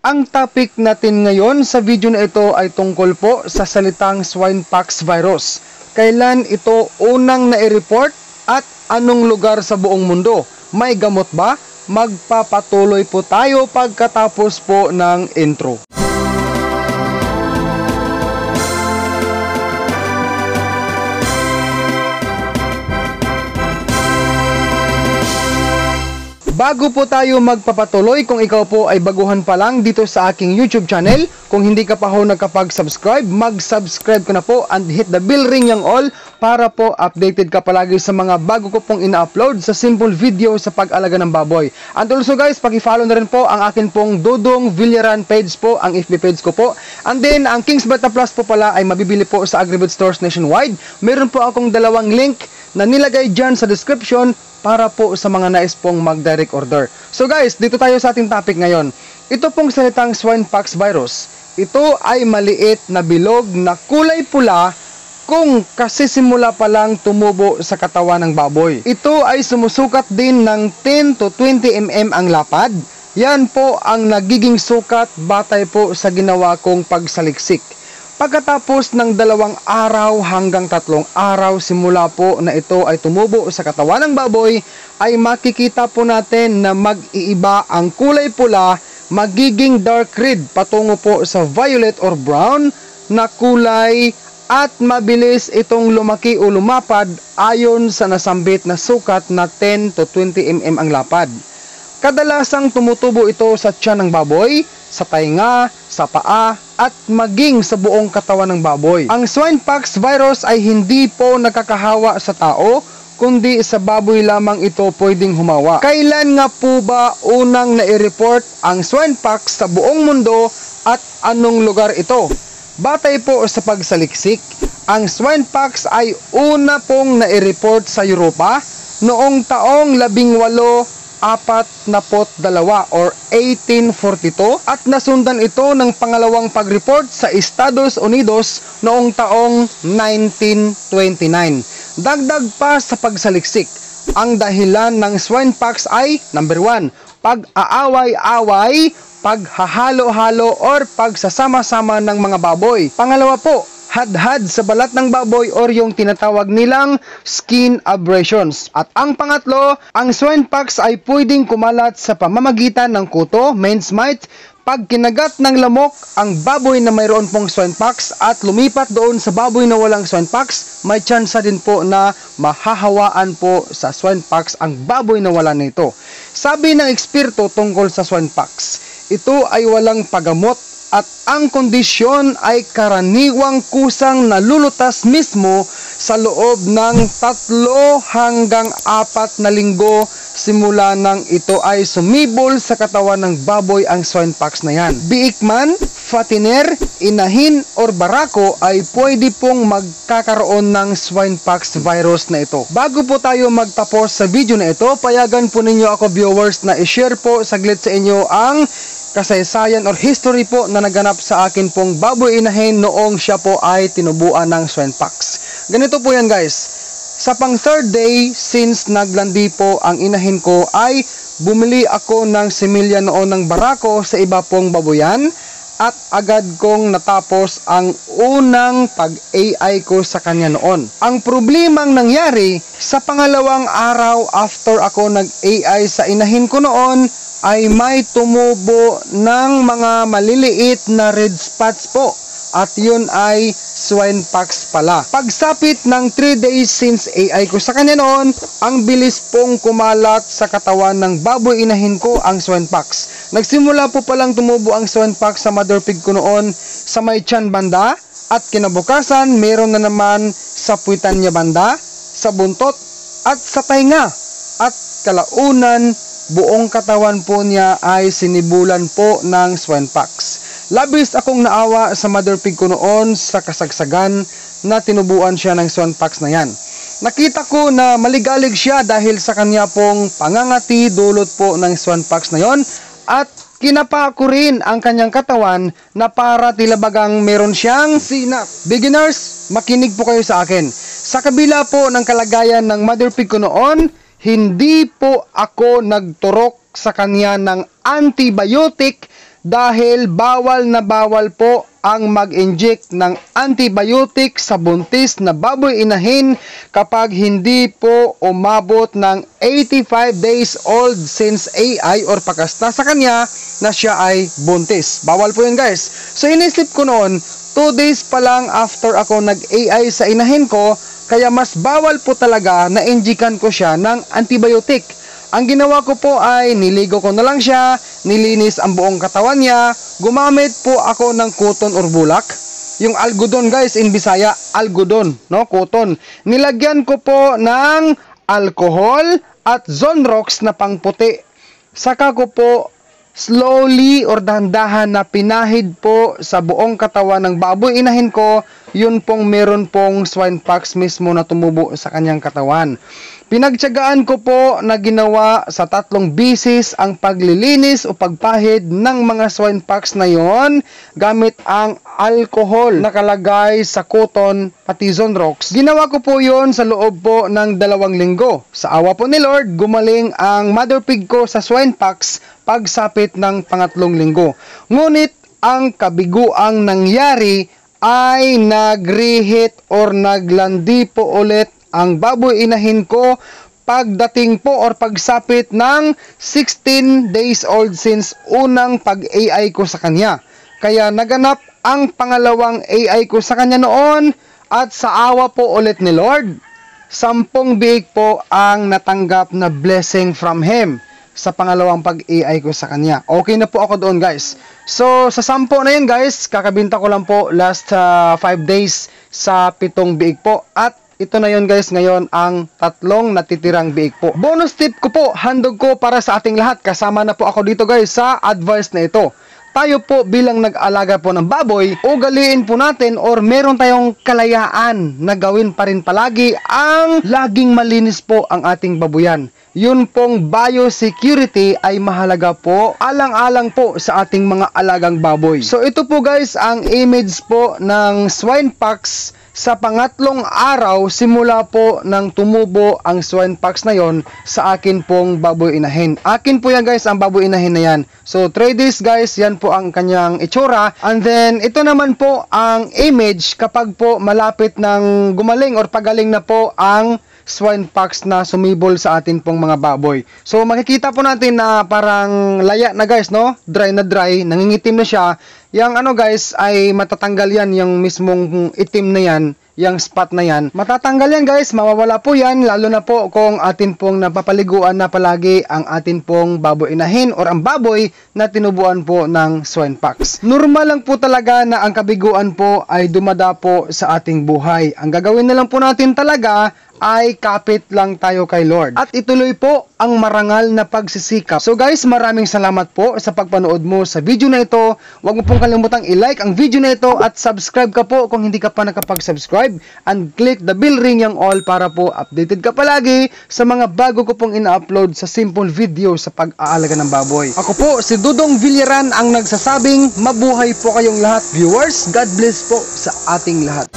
Ang topic natin ngayon sa video na ito ay tungkol po sa salitang swine-pox virus. Kailan ito unang nai-report at anong lugar sa buong mundo? May gamot ba? Magpapatuloy po tayo pagkatapos po ng intro. Bago po tayo magpapatuloy, kung ikaw po ay baguhan pa lang dito sa aking YouTube channel, kung hindi ka pa ho nakapag-subscribe, mag-subscribe ka na po and hit the bell ring yung all para po updated ka palagi sa mga bago ko pong ina-upload sa simple video sa pag-alaga ng baboy. And also guys, paki-follow na rin po ang akin pong Dudong Villaran page po, ang FB page ko po. And then, ang Kings Beta Plus po pala ay mabibili po sa Agribet Stores nationwide. Meron po akong dalawang link na nilagay dyan sa description para po sa mga nais pong mag-direct order. So guys, dito tayo sa ating topic ngayon. Ito pong salitang swine-pox virus. Ito ay maliit na bilog na kulay pula kung kasisimula pa lang tumubo sa katawan ng baboy. Ito ay sumusukat din ng 10 to 20 mm ang lapad. Yan po ang nagiging sukat batay po sa ginawa kong pagsaliksik. Pagkatapos ng 2 araw hanggang 3 araw simula po na ito ay tumubo sa katawan ng baboy, ay makikita po natin na mag-iiba ang kulay pula, magiging dark red patungo po sa violet or brown na kulay at mabilis itong lumaki o lumapad ayon sa nasambit na sukat na 10 to 20 mm ang lapad. Kadalasang tumutubo ito sa tiyan ng baboy, sa tainga, sa paa, at maging sa buong katawan ng baboy. Ang swine-pox virus ay hindi po nakakahawa sa tao, kundi sa baboy lamang ito pwedeng humawa. Kailan nga po ba unang nai-report ang swine-pox sa buong mundo at anong lugar ito? Batay po sa pagsaliksik, ang swine-pox ay una pong nai-report sa Europa noong taong 1842 or 1842 at nasundan ito ng pangalawang pag-report sa Estados Unidos noong taong 1929. Dagdag pa sa pagsaliksik, ang dahilan ng swine-pox ay number 1, pag-aaway-away, paghahalo-halo or pagsasama-sama ng mga baboy. Pangalawa po, hadhad sa balat ng baboy or yung tinatawag nilang skin abrasions. At ang pangatlo, ang swine-pox ay pwedeng kumalat sa pamamagitan ng kuto, men's mite, pag kinagat ng lamok ang baboy na mayroon pong swine-pox at lumipat doon sa baboy na walang swine-pox, may tsansa din po na mahahawaan po sa swine-pox ang baboy na wala nito. Sabi ng eksperto tungkol sa swine-pox, ito ay walang pagamot at ang kondisyon ay karaniwang kusang nalulutas mismo sa loob ng 3 hanggang 4 na linggo simula nang ito ay sumibol sa katawan ng baboy ang swine-pox na yan. Biik man, fatiner, inahin, or barako ay pwede pong magkakaroon ng swine-pox virus na ito. Bago po tayo magtapos sa video na ito, payagan po ninyo ako viewers na i-share po saglit sa inyo ang kasaysayan or history po na naganap sa akin pong baboy inahin noong siya po ay tinubuan ng swine-pox. Ganito po yan guys. Sa pang 3rd day since naglandi po ang inahin ko ay bumili ako ng similya noon ng barako sa iba pong baboyan at agad kong natapos ang unang pag-AI ko sa kanya noon. Ang problemang nangyari sa pangalawang araw after ako nag-AI sa inahin ko noon ay may tumubo ng mga maliliit na red spots po at yun ay swine-pox pala. Pagsapit ng 3 days since AI ko sa kanya noon, ang bilis pong kumalat sa katawan ng baboy inahin ko ang swine-pox. Nagsimula po palang tumubo ang swine-pox sa mother pig ko noon sa may tiyan banda at kinabukasan meron na naman sa puwitan niya banda, sa buntot at sa tainga at kalaunan buong katawan po niya ay sinibulan po ng swine-pox. Labis akong naawa sa mother pig ko noon sa kasagsagan na tinubuan siya ng swine-pox na yan. Nakita ko na maligalig siya dahil sa kanya pong pangangati dulot po ng swine-pox na yon at kinapa ko rin ang kanyang katawan na para tila bagang meron siyang sinap. Beginners, makinig po kayo sa akin. Sa kabila po ng kalagayan ng mother pig ko noon, hindi po ako nagturok sa kanya ng antibiotic dahil bawal na bawal po ang mag-inject ng antibiotic sa buntis na baboy inahin kapag hindi po umabot ng 85 days old since AI or pagkasta sa kanya na siya ay buntis. Bawal po yun guys. So inisip ko noon, 2 days pa lang after ako nag-AI sa inahin ko, kaya mas bawal po talaga na injikan ko siya ng antibiotic. Ang ginawa ko po ay niligo ko na lang siya, nilinis ang buong katawan niya, gumamit po ako ng cotton or bulak. Yung algodon guys, in Bisaya, algodon, no? Cotton. Nilagyan ko po ng alcohol at Zonrox na pangputi. Saka ko po slowly or dahan-dahan na pinahid po sa buong katawan ng baboy inahin ko, yun pong meron pong swine pox mismo na tumubo sa kanyang katawan. Pinagtiyagaan ko po na ginawa sa 3 bisis ang paglilinis o pagpahid ng mga swine pox na yon gamit ang alcohol nakalagay sa cotton pati Zonrox. Ginawa ko po yon sa loob po ng 2 linggo. Sa awa po ni Lord, gumaling ang mother pig ko sa swine pox pagsapit ng 3 linggo. Ngunit ang kabiguang nangyari ay nag-reheat or naglandi po ulit ang baboy inahin ko pagdating po or pagsapit ng 16 days old since unang pag-AI ko sa kanya. Kaya naganap ang pangalawang AI ko sa kanya noon at sa awa po ulit ni Lord, 10 biik po ang natanggap na blessing from Him sa pangalawang pag-AI ko sa kanya. Okay na po ako doon guys. So sa 10 na yun guys, kakabinta ko lang po last 5 days sa 7 biik po. At ito na yun guys, ngayon ang 3 natitirang biik po. Bonus tip ko po, handog ko para sa ating lahat. Kasama na po ako dito guys sa advice na ito. Tayo po bilang nag-alaga po ng baboy, ugaliin po natin or meron tayong kalayaan na gawin pa rin palagi ang laging malinis po ang ating babuyan. Yun pong biosecurity ay mahalaga po, alang-alang po sa ating mga alagang baboy. So ito po guys ang image po ng swine pox sa pangatlong araw simula po nang tumubo ang swine pox na yon sa akin pong baboy inahin. Akin po yan guys ang baboy inahin na yan. So 3 days guys, yan po ang kanyang itsura. And then ito naman po ang image kapag po malapit ng gumaling or pagaling na po ang swine pox na sumibol sa atin pong mga baboy. So makikita po natin na parang laya na guys, no? Dry na dry, nangingitim na siya. Yang ano guys ay matatanggal yan, yung mismong itim na yan, yung spot na yan. Matatanggal yan guys, mawawala po yan, lalo na po kung atin pong napapaliguan na palagi ang atin pong baboy inahin or ang baboy na tinubuan po ng swine pox. Normal lang po talaga na ang kabiguan po ay dumadapo sa ating buhay. Ang gagawin na lang po natin talaga ay kapit lang tayo kay Lord. At ituloy po ang marangal na pagsisikap. So guys, maraming salamat po sa pagpanood mo sa video na ito. Huwag mo pong kalimutang i-like ang video na ito at subscribe ka po kung hindi ka pa nakapag-subscribe. And click the bell ring yung all para po updated ka palagi sa mga bago ko pong ina-upload sa simple video sa pag-aalaga ng baboy. Ako po, si Dudong Villaran ang nagsasabing mabuhay po kayong lahat viewers. God bless po sa ating lahat.